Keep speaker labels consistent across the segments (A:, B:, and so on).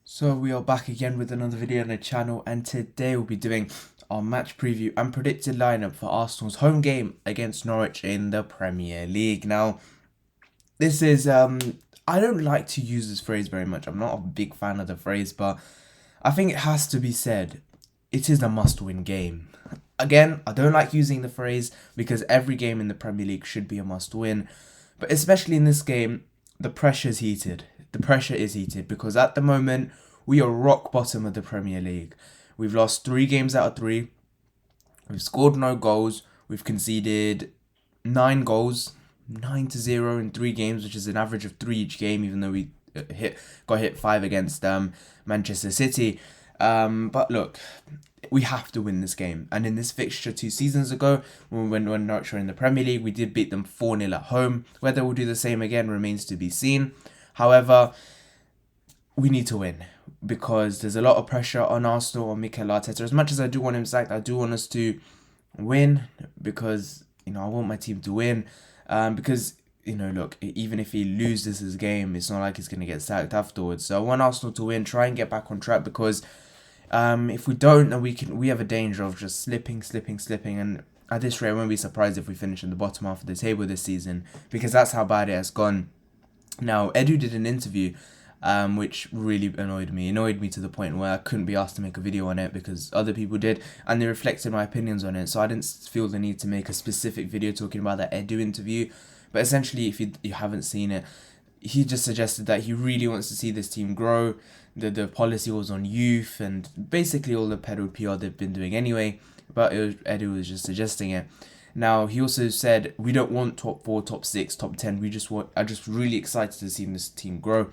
A: So we are back again with another video on the channel, and today we'll be doing our match preview and predicted lineup for Arsenal's home game against Norwich in the Premier League. Now, this is I don't like to use this phrase very much. I'm not a big fan of the phrase, but I think it has to be said. It is a must-win game. Again, I don't like using the phrase because every game in the Premier League should be a must-win, but especially in this game, the pressure is heated. The pressure is heated because at the moment we are rock bottom of the Premier League. We've lost 3 games out of 3. We've scored no goals. We've conceded 9 goals, 9-0 in 3 games, which is an average of 3 each game. Even though we got hit 5 against Manchester City, but look, we have to win this game. And in this fixture 2 seasons ago, when Norwich were in the Premier League, we did beat them 4-0 at home. Whether we'll do the same again remains to be seen. However, we need to win because there's a lot of pressure on Arsenal, on Mikel Arteta. As much as I do want him sacked, I do want us to win because, I want my team to win. Because, look, even if he loses his game, it's not like he's going to get sacked afterwards. So I want Arsenal to win, try and get back on track because if we don't, then we have a danger of just slipping. And at this rate, I won't be surprised if we finish in the bottom half of the table this season because that's how bad it has gone. Now, Edu did an interview which really annoyed me. Annoyed me to the point where I couldn't be asked to make a video on it because other people did, and they reflected my opinions on it. So I didn't feel the need to make a specific video talking about that Edu interview. But essentially, if you haven't seen it, he just suggested that he really wants to see this team grow. The policy was on youth and basically all the pedo PR they've been doing anyway. But Edu was just suggesting it. Now, he also said, we don't want top 4, top 6, top 10. I'm just really excited to see this team grow.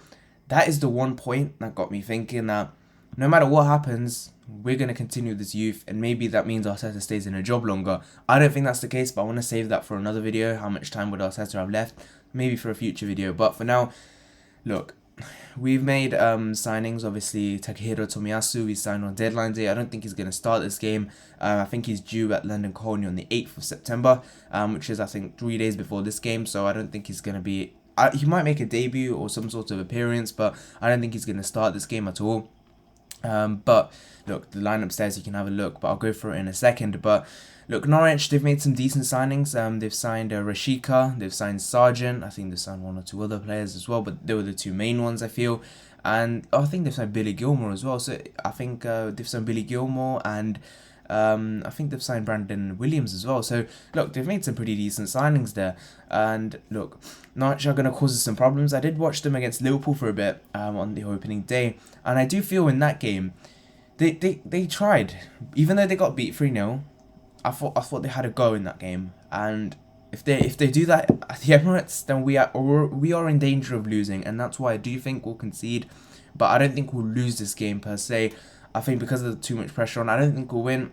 A: That is the one point that got me thinking that no matter what happens, we're going to continue this youth, and maybe that means Arteta stays in a job longer. I don't think that's the case, but I want to save that for another video. How much time would Arteta have left? Maybe for a future video. But for now, look, we've made signings. Obviously, Takehiro Tomiyasu, we signed on deadline day. I don't think he's going to start this game. I think he's due at London Colney on the 8th of September, which is, I think, 3 days before this game. So I don't think he's going to be... he might make a debut or some sort of appearance, but I don't think he's going to start this game at all. But look, the lineup says you can have a look, but I'll go through it in a second. But look, Norwich, they've made some decent signings. They've signed Rashika, they've signed Sargent. I think they've signed 1 or 2 other players as well, but they were the 2 main ones, I feel. And I think they've signed Billy Gilmore as well. So I think they've signed Billy Gilmore, and I think they've signed Brandon Williams as well. So look, they've made some pretty decent signings there. And look, Norwich are going to cause us some problems. I did watch them against Liverpool for a bit on the opening day, and I do feel in that game they tried, even though they got beat 3-0. I thought they had a go in that game, and if they do that at the Emirates, then we are in danger of losing, and that's why I do think we'll concede, but I don't think we'll lose this game per se. I think because of too much pressure on, I don't think we'll win.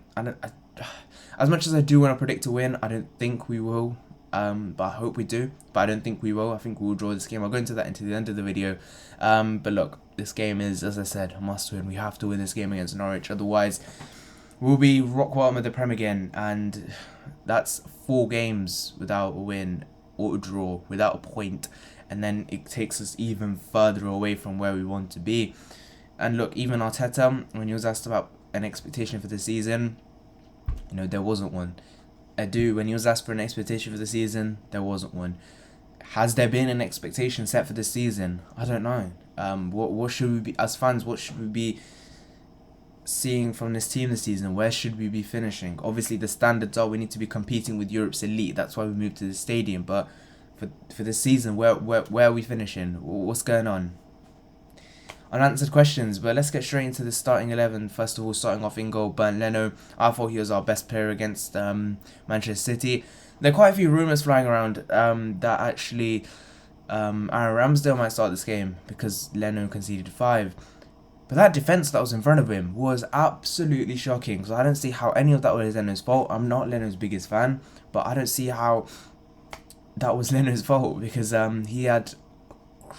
A: As much as I do want to predict a win, I don't think we will. But I hope we do. But I don't think we will. I think we'll draw this game. I'll go into that into the end of the video. But look, this game is, as I said, a must win. We have to win this game against Norwich. Otherwise, we'll be rock bottom of the Prem again. And that's 4 games without a win or a draw, without a point. And then it takes us even further away from where we want to be. And look, even Arteta, when he was asked about an expectation for the season, there wasn't one. Edu, when he was asked for an expectation for the season, there wasn't one. Has there been an expectation set for this season? I don't know. What should we be, as fans, what should we be seeing from this team this season? Where should we be finishing? Obviously, the standards are we need to be competing with Europe's elite. That's why we moved to the stadium. But for this season, where are we finishing? What's going on? Unanswered questions, but let's get straight into the starting 11. First of all, starting off in goal, Bernd Leno. I thought he was our best player against Manchester City. There are quite a few rumours flying around that actually Aaron Ramsdale might start this game because Leno conceded 5. But that defence that was in front of him was absolutely shocking. So I don't see how any of that was Leno's fault. I'm not Leno's biggest fan, but I don't see how that was Leno's fault because he had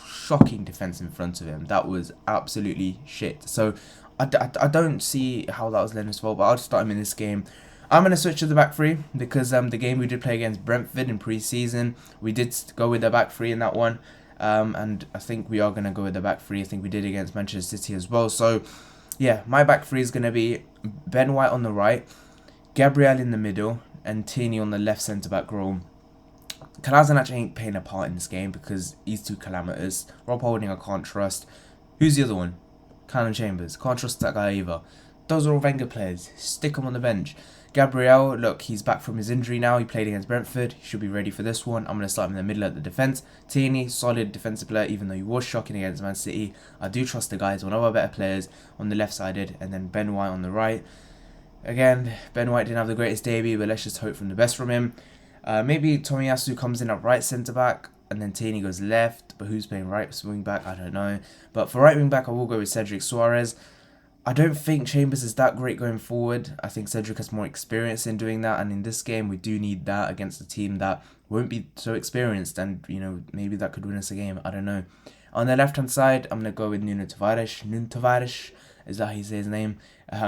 A: shocking defence in front of him. That was absolutely shit. So I don't see how that was Leno's fault, but I'll just start him in this game. I'm going to switch to the back 3 because the game we did play against Brentford in pre-season, we did go with the back 3 in that one. And I think we are going to go with the back three. I think we did against Manchester City as well. So, yeah, my back three is going to be Ben White on the right, Gabriel in the middle, and Tierney on the left centre-back role. Kolasinac ain't playing a part in this game because he's too calamitous. Rob Holding I can't trust. Who's the other one? Callum Chambers. Can't trust that guy either. Those are all Wenger players. Stick him on the bench. Gabriel, look, he's back from his injury now. He played against Brentford. He should be ready for this one. I'm going to start him in the middle at the defence. Tierney, solid defensive player, even though he was shocking against Man City. I do trust the guys. One of our better players on the left-sided. And then Ben White on the right. Again, Ben White didn't have the greatest debut, but let's just hope from the best from him. Maybe Tomiyasu comes in at right centre-back. And then Tierney goes left. But who's playing right wing back? I don't know. But for right wing back, I will go with Cedric Suarez. I don't think Chambers is that great going forward. I think Cedric has more experience in doing that. And in this game, we do need that against a team that won't be so experienced. And, you know, maybe that could win us a game. I don't know. On the left-hand side, I'm going to go with Nuno Tavares. Nuno Tavares, is that how you say his name? But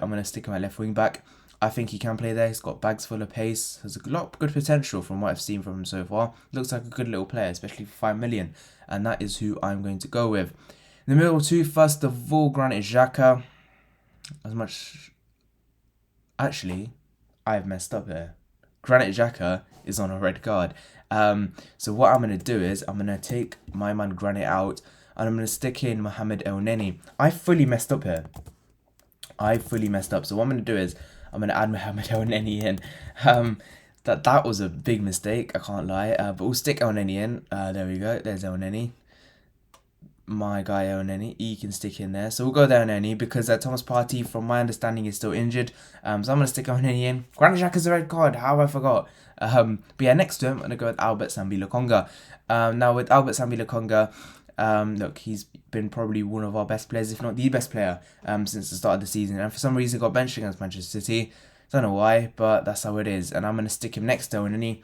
A: I'm going to stick him at left wing back. I think he can play there. He's got bags full of pace. There's a lot of good potential from what I've seen from him so far. Looks like a good little player, especially for 5 million. And that is who I'm going to go with. In the middle two, first of all, Granit Xhaka. Actually, I've messed up here. Granit Xhaka is on a red card. So what I'm going to do is I'm going to take my man Granit out. And I'm going to stick in Mohamed Elneny. I fully messed up here. So what I'm going to do is I'm going to add Mohamed Elneny in. That was a big mistake, I can't lie. But we'll stick Elneny in. There we go. There's Elneny. My guy Elneny. He can stick in there. So we'll go there Elneny because Thomas Partey, from my understanding, is still injured. So I'm going to stick Elneny in. Granit Xhaka's a red card. How I forgot. But yeah, next to him, I'm going to go with Albert Sambi-Lokonga. Now with Albert Sambi-Lokonga, look, he's been probably one of our best players, if not the best player, since the start of the season. And for some reason, got benched against Manchester City. Don't know why, but that's how it is. And I'm going to stick him next to Elneny.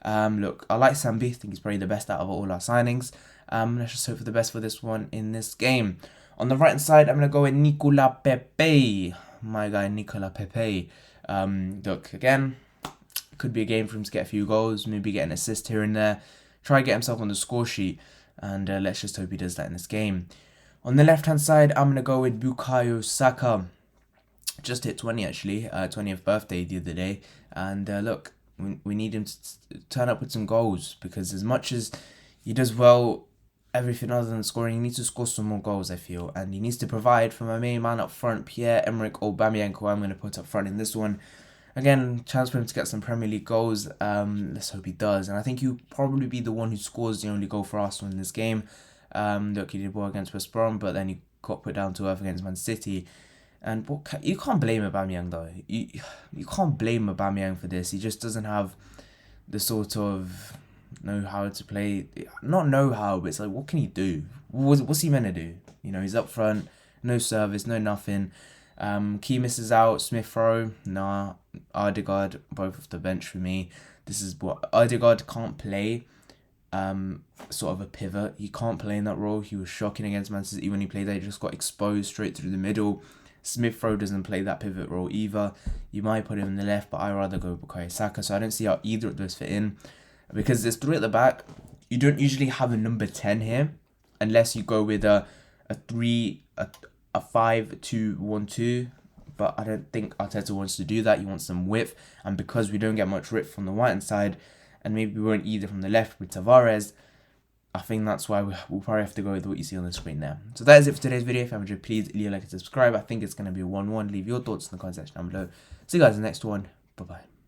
A: Look, I like Sambi. I think he's probably the best out of all our signings. Let's just hope for the best for this one in this game. On the right hand side, I'm going to go with Nicolas Pepe. My guy, Nicolas Pepe. Look, again, could be a game for him to get a few goals, maybe get an assist here and there. Try to get himself on the score sheet. And let's just hope he does that in this game. On the left-hand side, I'm going to go with Bukayo Saka. Just hit 20, actually. 20th birthday the other day. And look, we need him to turn up with some goals. Because as much as he does well, everything other than scoring, he needs to score some more goals, I feel. And he needs to provide for my main man up front, Pierre-Emerick Aubameyang, who I'm going to put up front in this one. Again, chance for him to get some Premier League goals. Let's hope he does. And I think he'll probably be the one who scores the only goal for Arsenal in this game. Look, he did well against West Brom, but then he got put down to earth against Man City. And you can't blame Aubameyang, though. You can't blame Aubameyang for this. He just doesn't have the sort of know-how to play. Not know-how, but it's like, what can he do? What's he meant to do? You know, he's up front, no service, no nothing. Key misses out, Smith Rowe, nah. Odegaard, both off the bench for me. This is what Odegaard can't play. Sort of a pivot. He can't play in that role. He was shocking against Man City when he played there. He just got exposed straight through the middle. Smith Rowe doesn't play that pivot role either. You might put him in the left, but I'd rather go with Bukayo Saka. So I don't see how either of those fit in. Because there's 3 at the back. You don't usually have a number 10 here. Unless you go with a 5-2-1-2. But I don't think Arteta wants to do that. He wants some width. And because we don't get much width from the right-hand side, and maybe we won't either from the left with Tavares, I think that's why we'll probably have to go with what you see on the screen there. So that is it for today's video. If you haven't, please leave a like and subscribe. I think it's going to be a 1-1. Leave your thoughts in the comment section down below. See you guys in the next one. Bye-bye.